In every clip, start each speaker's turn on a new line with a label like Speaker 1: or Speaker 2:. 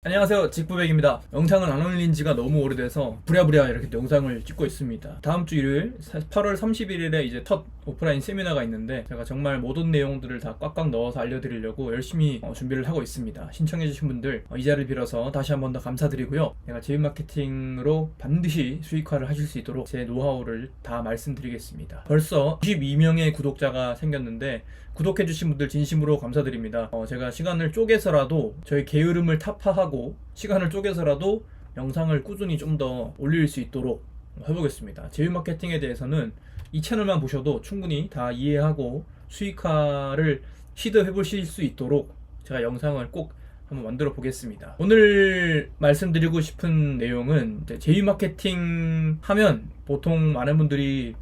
Speaker 1: 안녕하세요, 직부백입니다. 영상을 안 올린 지가 너무 오래돼서 부랴부랴 이렇게 영상을 찍고 있습니다. 다음 주 일요일 8월 31일에 이제 첫 오프라인 세미나가 있는데 제가 정말 모든 내용들을 다 꽉꽉 넣어서 알려드리려고 열심히 준비를 하고 있습니다. 신청해주신 분들 이 자리를 빌어서 다시 한 번 더 감사드리고요. 제가 제휴 마케팅으로 반드시 수익화를 하실 수 있도록 제 노하우를 다 말씀드리겠습니다. 벌써 92명의 구독자가 생겼는데 구독해주신 분들 진심으로 감사드립니다. 제가 시간을 쪼개서라도 저희 게으름을 타파하고 시간을 쪼개서라도 영상을 꾸준히 좀 더 올릴 수 있도록 해보겠습니다. 제휴 마케팅에 대해서는 이 채널만 보셔도 충분히 다 이해하고 수익화를 시도해 보실 수 있도록 제가 영상을 꼭 한번 만들어 보겠습니다. 오늘 말씀드리고 싶은 내용은 제휴 마케팅 하면 보통 많은 분들이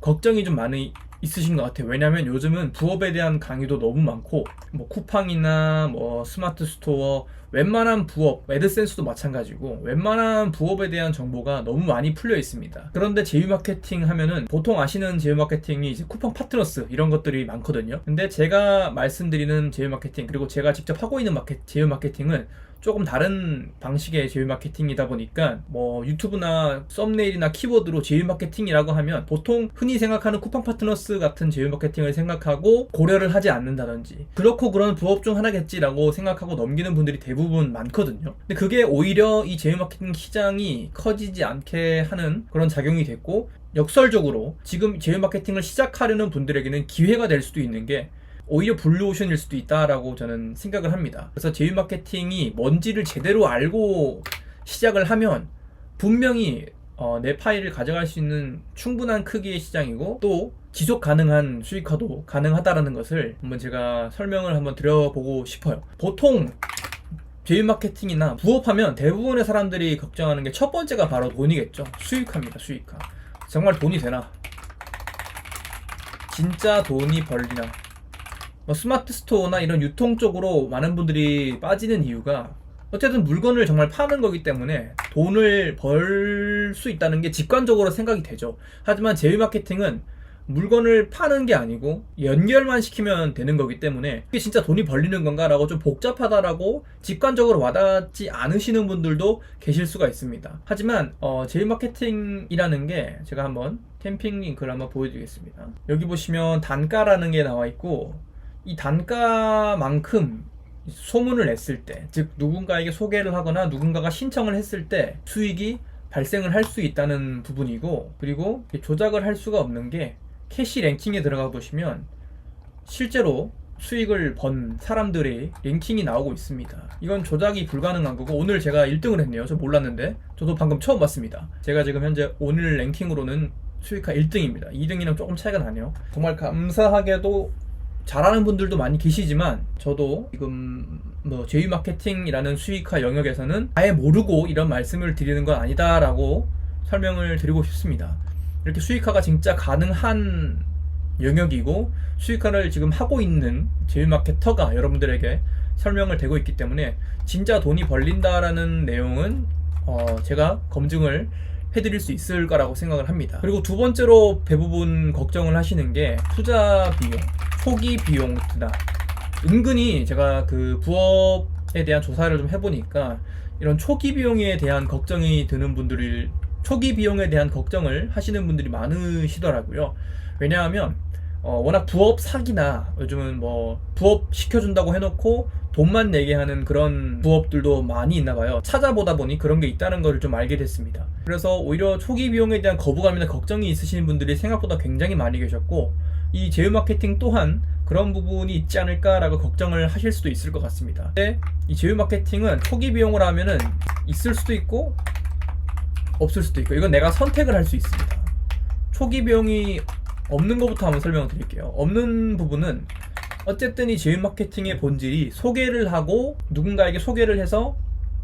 Speaker 1: 걱정이 좀 많이 있으신 것 같아요. 왜냐면 요즘은 부업에 대한 강의도 너무 많고 뭐 쿠팡이나 뭐 스마트 스토어 웬만한 부업, 애드센스도 마찬가지고 웬만한 부업에 대한 정보가 너무 많이 풀려 있습니다. 그런데 제휴 마케팅 하면은 보통 아시는 제휴 마케팅이 이제 쿠팡 파트너스 이런 것들이 많거든요. 근데 제가 말씀드리는 제휴 마케팅 그리고 제가 직접 하고 있는 제휴 마케팅은 조금 다른 방식의 제휴 마케팅이다 보니까 뭐 유튜브나 썸네일이나 키워드로 제휴 마케팅이라고 하면 보통 흔히 생각하는 쿠팡 파트너스 같은 제휴 마케팅을 생각하고 고려를 하지 않는다든지 그렇고 그런 부업 중 하나겠지라고 생각하고 넘기는 분들이 대부분 많거든요. 근데 그게 오히려 이 제휴 마케팅 시장이 커지지 않게 하는 그런 작용이 됐고 역설적으로 지금 제휴 마케팅을 시작하려는 분들에게는 기회가 될 수도 있는 게 오히려 블루오션일 수도 있다라고 저는 생각을 합니다. 그래서 제휴 마케팅이 뭔지를 제대로 알고 시작을 하면 분명히 내 파일을 가져갈 수 있는 충분한 크기의 시장이고 또 지속 가능한 수익화도 가능하다라는 것을 한번 제가 설명을 한번 드려보고 싶어요. 보통 제휴 마케팅이나 부업하면 대부분의 사람들이 걱정하는 게 첫 번째가 바로 돈이겠죠. 수익화입니다. 수익화. 정말 돈이 되나? 진짜 돈이 벌리나? 스마트 스토어나 이런 유통 쪽으로 많은 분들이 빠지는 이유가 어쨌든 물건을 정말 파는 거기 때문에 돈을 벌 수 있다는 게 직관적으로 생각이 되죠. 하지만 제휴 마케팅은 물건을 파는 게 아니고 연결만 시키면 되는 거기 때문에 이게 진짜 돈이 벌리는 건가 라고 좀 복잡하다라고 직관적으로 와닿지 않으시는 분들도 계실 수가 있습니다. 하지만 제휴 마케팅이라는 게 제가 한번 캠핑 링크를 한번 보여드리겠습니다. 여기 보시면 단가라는 게 나와 있고 이 단가만큼 소문을 냈을 때, 즉 누군가에게 소개를 하거나 누군가가 신청을 했을 때 수익이 발생을 할 수 있다는 부분이고, 그리고 조작을 할 수가 없는 게 캐시 랭킹에 들어가 보시면 실제로 수익을 번 사람들의 랭킹이 나오고 있습니다. 이건 조작이 불가능한 거고, 오늘 제가 1등을 했네요. 저 몰랐는데 저도 방금 처음 봤습니다. 제가 지금 현재 오늘 랭킹으로는 수익화 1등입니다 2등이랑 조금 차이가 나네요. 정말 감사하게도 잘하는 분들도 많이 계시지만 저도 지금 제휴 마케팅이라는 수익화 영역에서는 아예 모르고 이런 말씀을 드리는 건 아니다라고 설명을 드리고 싶습니다. 이렇게 수익화가 진짜 가능한 영역이고 수익화를 지금 하고 있는 제휴 마케터가 여러분들에게 설명을 되고 있기 때문에 진짜 돈이 벌린다라는 내용은 제가 검증을 해드릴 수 있을 거라고 생각을 합니다. 그리고 두 번째로 대부분 걱정을 하시는 게 투자 비용, 초기 비용 드나. 은근히 제가 그 부업에 대한 조사를 좀 해보니까 이런 초기 비용에 대한 걱정이 드는 분들이 초기 비용에 대한 걱정을 하시는 분들이 많으시더라고요. 왜냐하면 워낙 부업 사기나 요즘은 뭐 부업 시켜준다고 해놓고 돈만 내게 하는 그런 부업들도 많이 있나봐요. 찾아보다 보니 그런 게 있다는 걸 좀 알게 됐습니다. 그래서 오히려 초기 비용에 대한 거부감이나 걱정이 있으시는 분들이 생각보다 굉장히 많이 계셨고 이 제휴 마케팅 또한 그런 부분이 있지 않을까라고 걱정을 하실 수도 있을 것 같습니다. 근데 이 제휴 마케팅은 초기 비용을 하면은 있을 수도 있고 없을 수도 있고 이건 내가 선택을 할 수 있습니다. 초기 비용이 없는 것부터 한번 설명을 드릴게요. 없는 부분은 어쨌든 이 제휴 마케팅의 본질이 소개를 하고 누군가에게 소개를 해서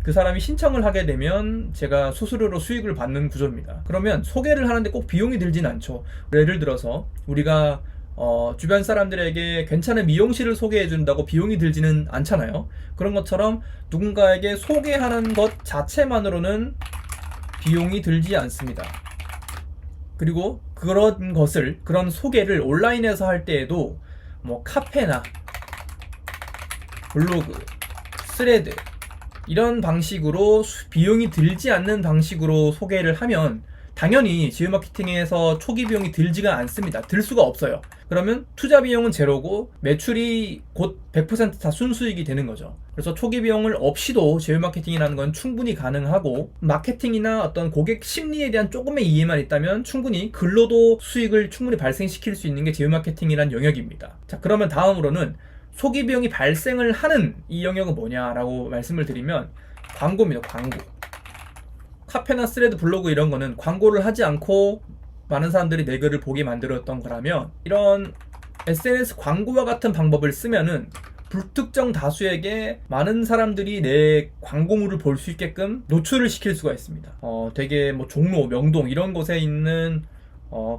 Speaker 1: 그 사람이 신청을 하게 되면 제가 수수료로 수익을 받는 구조입니다. 그러면 소개를 하는데 꼭 비용이 들진 않죠. 예를 들어서 우리가 주변 사람들에게 괜찮은 미용실을 소개해 준다고 비용이 들지는 않잖아요. 그런 것처럼 누군가에게 소개하는 것 자체만으로는 비용이 들지 않습니다. 그리고 그런 소개를 온라인에서 할 때에도 뭐 카페나 블로그, 스레드 이런 방식으로 비용이 들지 않는 방식으로 소개를 하면 당연히 지우 마케팅에서 초기 비용이 들지가 않습니다. 들 수가 없어요. 그러면 투자 비용은 제로고 매출이 곧 100% 다 순수익이 되는 거죠. 그래서 초기 비용을 없이도 제휴 마케팅이라는 건 충분히 가능하고, 마케팅이나 어떤 고객 심리에 대한 조금의 이해만 있다면 충분히 글로도 수익을 충분히 발생시킬 수 있는 게 제휴 마케팅이란 영역입니다. 자, 그러면 다음으로는 초기 비용이 발생을 하는 이 영역은 뭐냐라고 말씀을 드리면 광고입니다. 광고. 카페나 스레드, 블로그 이런 거는 광고를 하지 않고 많은 사람들이 내 글을 보게 만들었던 거라면, 이런 SNS 광고와 같은 방법을 쓰면은 불특정 다수에게 많은 사람들이 내 광고물을 볼 수 있게끔 노출을 시킬 수가 있습니다. 되게 뭐 종로, 명동 이런 곳에 있는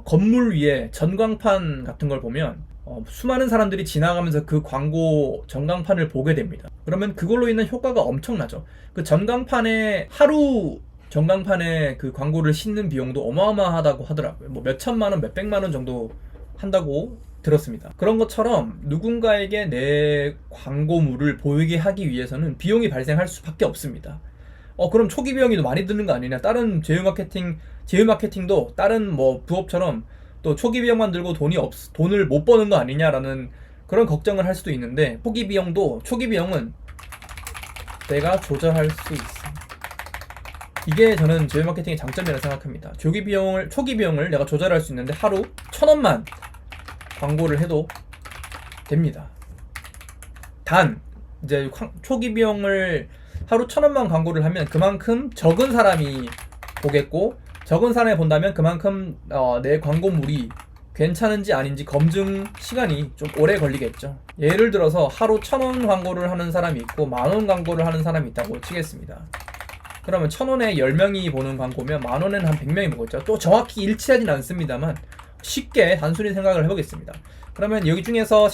Speaker 1: 건물 위에 전광판 같은 걸 보면 수많은 사람들이 지나가면서 그 광고 전광판을 보게 됩니다. 그러면 그걸로 인한 효과가 엄청나죠. 그 전광판에 하루 전광판에 그 광고를 싣는 비용도 어마어마하다고 하더라고요. 뭐 몇천만 원, 몇백만 원 정도 한다고 들었습니다. 그런 것처럼 누군가에게 내 광고물을 보이게 하기 위해서는 비용이 발생할 수밖에 없습니다. 그럼 초기 비용이 더 많이 드는 거 아니냐? 다른 제휴 마케팅도 다른 뭐 부업처럼 또 초기 비용만 들고 돈을 못 버는 거 아니냐라는 그런 걱정을 할 수도 있는데, 초기 비용은 내가 조절할 수 있습니다. 이게 저는 제휴 마케팅의 장점이라고 생각합니다. 초기 비용을 내가 조절할 수 있는데 하루 1,000원만 광고를 해도 됩니다. 단 이제 초기 비용을 하루 1,000원만 광고를 하면 그만큼 적은 사람이 보겠고, 적은 사람이 본다면 그만큼 내 광고물이 괜찮은지 아닌지 검증 시간이 좀 오래 걸리겠죠. 예를 들어서 하루 1,000원 광고를 하는 사람이 있고 10,000원 광고를 하는 사람이 있다고 치겠습니다. 그러면 1,000원에 10명이 보는 광고면 10,000원에는 한 100명이 보겠죠. 또 정확히 일치하진 않습니다만 쉽게 단순히 생각을 해보겠습니다. 그러면 여기 중에서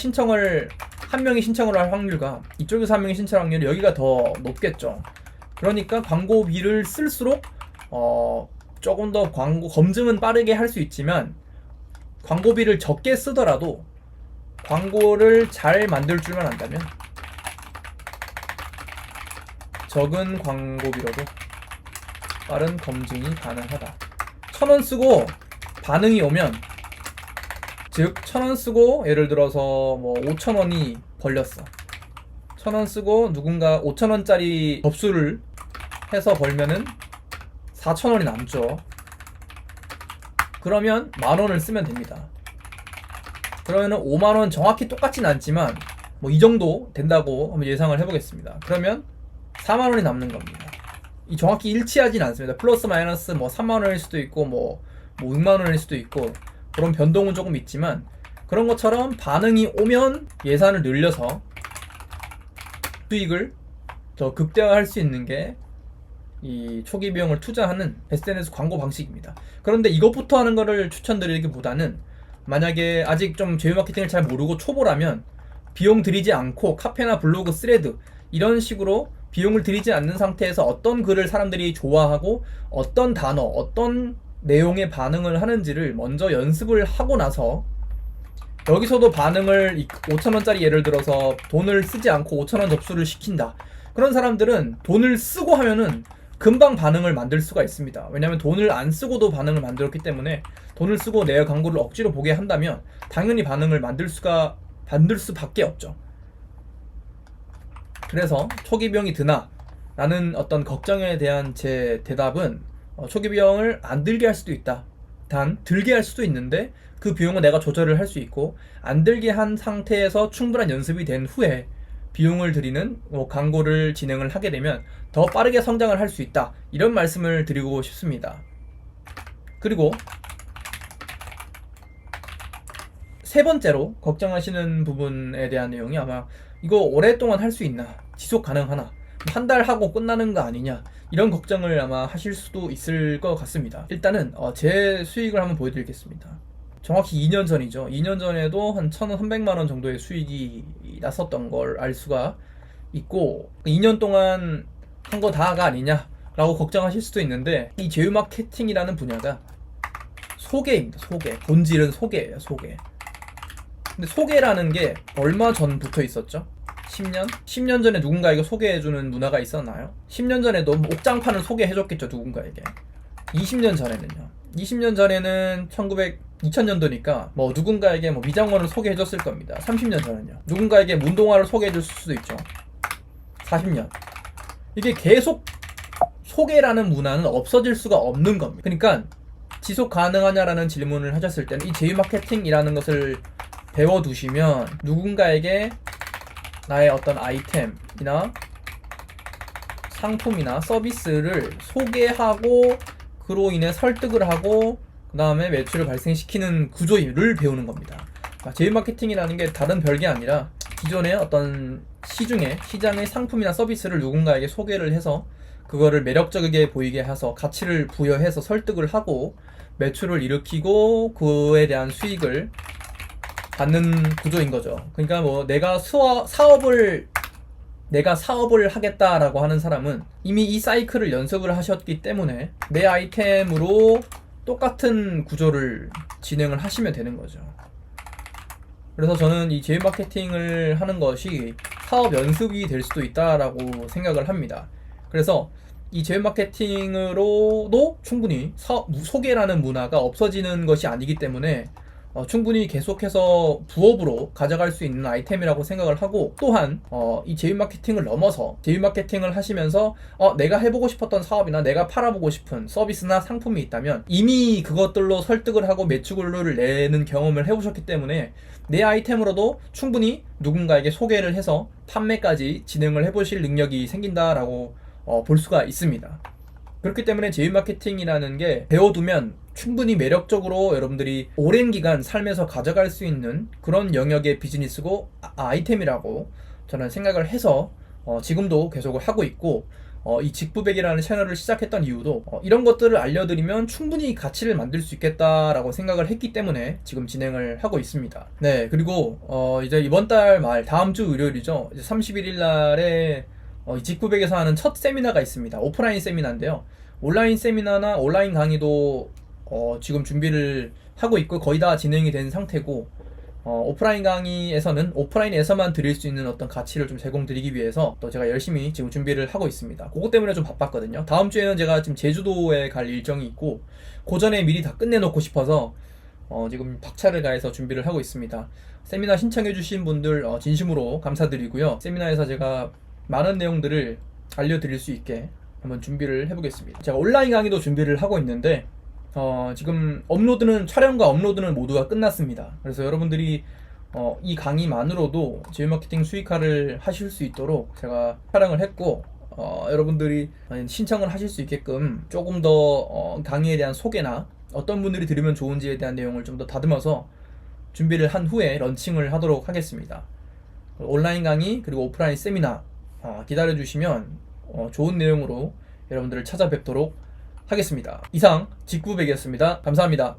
Speaker 1: 한 명이 신청을 할 확률과 이쪽에서 한 명이 신청할 확률이 여기가 더 높겠죠. 그러니까 광고비를 쓸수록 조금 더 광고 검증은 빠르게 할 수 있지만, 광고비를 적게 쓰더라도 광고를 잘 만들 줄만 안다면 적은 광고비로도 빠른 검증이 가능하다. 1,000원 쓰고 반응이 오면, 즉 1,000원 쓰고 예를 들어서 뭐 5,000원이 벌렸어. 1,000원 쓰고 누군가 5,000원짜리 접수를 해서 벌면은 4,000원이 남죠. 그러면 10,000원을 쓰면 됩니다. 그러면은 50,000원 정확히 똑같진 않지만 뭐 이 정도 된다고 한번 예상을 해보겠습니다. 그러면 40,000원이 남는 겁니다. 이 정확히 일치하진 않습니다. 플러스 마이너스 뭐 30,000원일 수도 있고 뭐 60,000원일 수도 있고 그런 변동은 조금 있지만, 그런 것처럼 반응이 오면 예산을 늘려서 수익을 더 극대화할 수 있는 게 이 초기 비용을 투자하는 SNS 광고 방식입니다. 그런데 이것부터 하는 거를 추천드리기보다는, 만약에 아직 좀 제휴 마케팅을 잘 모르고 초보라면 비용 들이지 않고 카페나 블로그, 스레드 이런 식으로 비용을 들이지 않는 상태에서 어떤 글을 사람들이 좋아하고 어떤 단어, 어떤 내용의 반응을 하는지를 먼저 연습을 하고 나서, 여기서도 반응을 5,000원짜리 예를 들어서 돈을 쓰지 않고 5,000원 접수를 시킨다. 그런 사람들은 돈을 쓰고 하면은 금방 반응을 만들 수가 있습니다. 왜냐하면 돈을 안 쓰고도 반응을 만들었기 때문에, 돈을 쓰고 내 광고를 억지로 보게 한다면 당연히 반응을 만들 수밖에 없죠. 그래서 초기 비용이 드나? 라는 어떤 걱정에 대한 제 대답은, 초기 비용을 안 들게 할 수도 있다. 단 들게 할 수도 있는데 그 비용은 내가 조절을 할 수 있고, 안 들게 한 상태에서 충분한 연습이 된 후에 비용을 들이는 광고를 진행을 하게 되면 더 빠르게 성장을 할 수 있다. 이런 말씀을 드리고 싶습니다. 그리고 세 번째로 걱정하시는 부분에 대한 내용이, 아마 이거 오랫동안 할 수 있나? 지속 가능하나? 한 달 하고 끝나는 거 아니냐? 이런 걱정을 아마 하실 수도 있을 것 같습니다. 일단은 제 수익을 한번 보여드리겠습니다. 정확히 2년 전이죠. 2년 전에도 한 1,300만 원 정도의 수익이 났었던 걸 알 수가 있고, 2년 동안 한 거 다가 아니냐 라고 걱정하실 수도 있는데, 이 제휴 마케팅이라는 분야가 소개입니다. 본질은 소개예요. 소개. 근데 소개라는 게 얼마 전부터 있었죠? 10년? 10년 전에 누군가에게 소개해주는 문화가 있었나요? 10년 전에도 옥장판을 소개해줬겠죠, 누군가에게. 20년 전에는요. 20년 전에는 2000년도니까 뭐 누군가에게 뭐 미장원을 소개해줬을 겁니다. 30년 전은요. 누군가에게 문동화를 소개해줄 수도 있죠. 40년. 이게 계속 소개라는 문화는 없어질 수가 없는 겁니다. 그러니까 지속 가능하냐라는 질문을 하셨을 때는 이 제휴 마케팅이라는 것을 배워두시면 누군가에게 나의 어떤 아이템이나 상품이나 서비스를 소개하고 그로 인해 설득을 하고 그 다음에 매출을 발생시키는 구조를 배우는 겁니다. 제휴 마케팅이라는 게 다른 별게 아니라 기존의 어떤 시장의 상품이나 서비스를 누군가에게 소개를 해서 그거를 매력적이게 보이게 해서 가치를 부여해서 설득을 하고 매출을 일으키고 그에 대한 수익을 받는 구조인 거죠. 그러니까 뭐 내가 사업을 하겠다라고 하는 사람은 이미 이 사이클을 연습을 하셨기 때문에 내 아이템으로 똑같은 구조를 진행을 하시면 되는 거죠. 그래서 저는 이 제휴 마케팅을 하는 것이 사업 연습이 될 수도 있다라고 생각을 합니다. 그래서 이 제휴 마케팅으로도 충분히 소개라는 문화가 없어지는 것이 아니기 때문에 충분히 계속해서 부업으로 가져갈 수 있는 아이템이라고 생각을 하고, 또한 이 제휴 마케팅을 넘어서 제휴 마케팅을 하시면서 내가 해보고 싶었던 사업이나 내가 팔아보고 싶은 서비스나 상품이 있다면 이미 그것들로 설득을 하고 매출을 내는 경험을 해보셨기 때문에 내 아이템으로도 충분히 누군가에게 소개를 해서 판매까지 진행을 해보실 능력이 생긴다라고 볼 수가 있습니다. 그렇기 때문에 제휴 마케팅이라는 게 배워두면 충분히 매력적으로 여러분들이 오랜 기간 삶에서 가져갈 수 있는 그런 영역의 비즈니스고 아이템이라고 저는 생각을 해서 지금도 계속을 하고 있고, 이 직부백이라는 채널을 시작했던 이유도 이런 것들을 알려드리면 충분히 가치를 만들 수 있겠다라고 생각을 했기 때문에 지금 진행을 하고 있습니다. 네, 그리고 이제 이번 달 말 다음 주 일요일이죠. 이제 31일 날에 이 직구백에서 하는 첫 세미나가 있습니다. 오프라인 세미나인데요. 온라인 세미나나 온라인 강의도 지금 준비를 하고 있고 거의 다 진행이 된 상태고, 오프라인 강의에서는 오프라인에서만 드릴 수 있는 어떤 가치를 좀 제공드리기 위해서 또 제가 열심히 지금 준비를 하고 있습니다. 그것 때문에 좀 바빴거든요. 다음 주에는 제가 지금 제주도에 갈 일정이 있고 그 전에 미리 다 끝내놓고 싶어서 지금 박차를 가해서 준비를 하고 있습니다. 세미나 신청해주신 분들 진심으로 감사드리고요. 세미나에서 제가 많은 내용들을 알려드릴 수 있게 한번 준비를 해보겠습니다. 제가 온라인 강의도 준비를 하고 있는데 지금 촬영과 업로드는 모두가 끝났습니다. 그래서 여러분들이 이 강의만으로도 제휴 마케팅 수익화를 하실 수 있도록 제가 촬영을 했고, 여러분들이 신청을 하실 수 있게끔 조금 더 강의에 대한 소개나 어떤 분들이 들으면 좋은지에 대한 내용을 좀 더 다듬어서 준비를 한 후에 런칭을 하도록 하겠습니다. 온라인 강의 그리고 오프라인 세미나 기다려주시면 좋은 내용으로 여러분들을 찾아뵙도록 하겠습니다. 이상 직구백이었습니다. 감사합니다.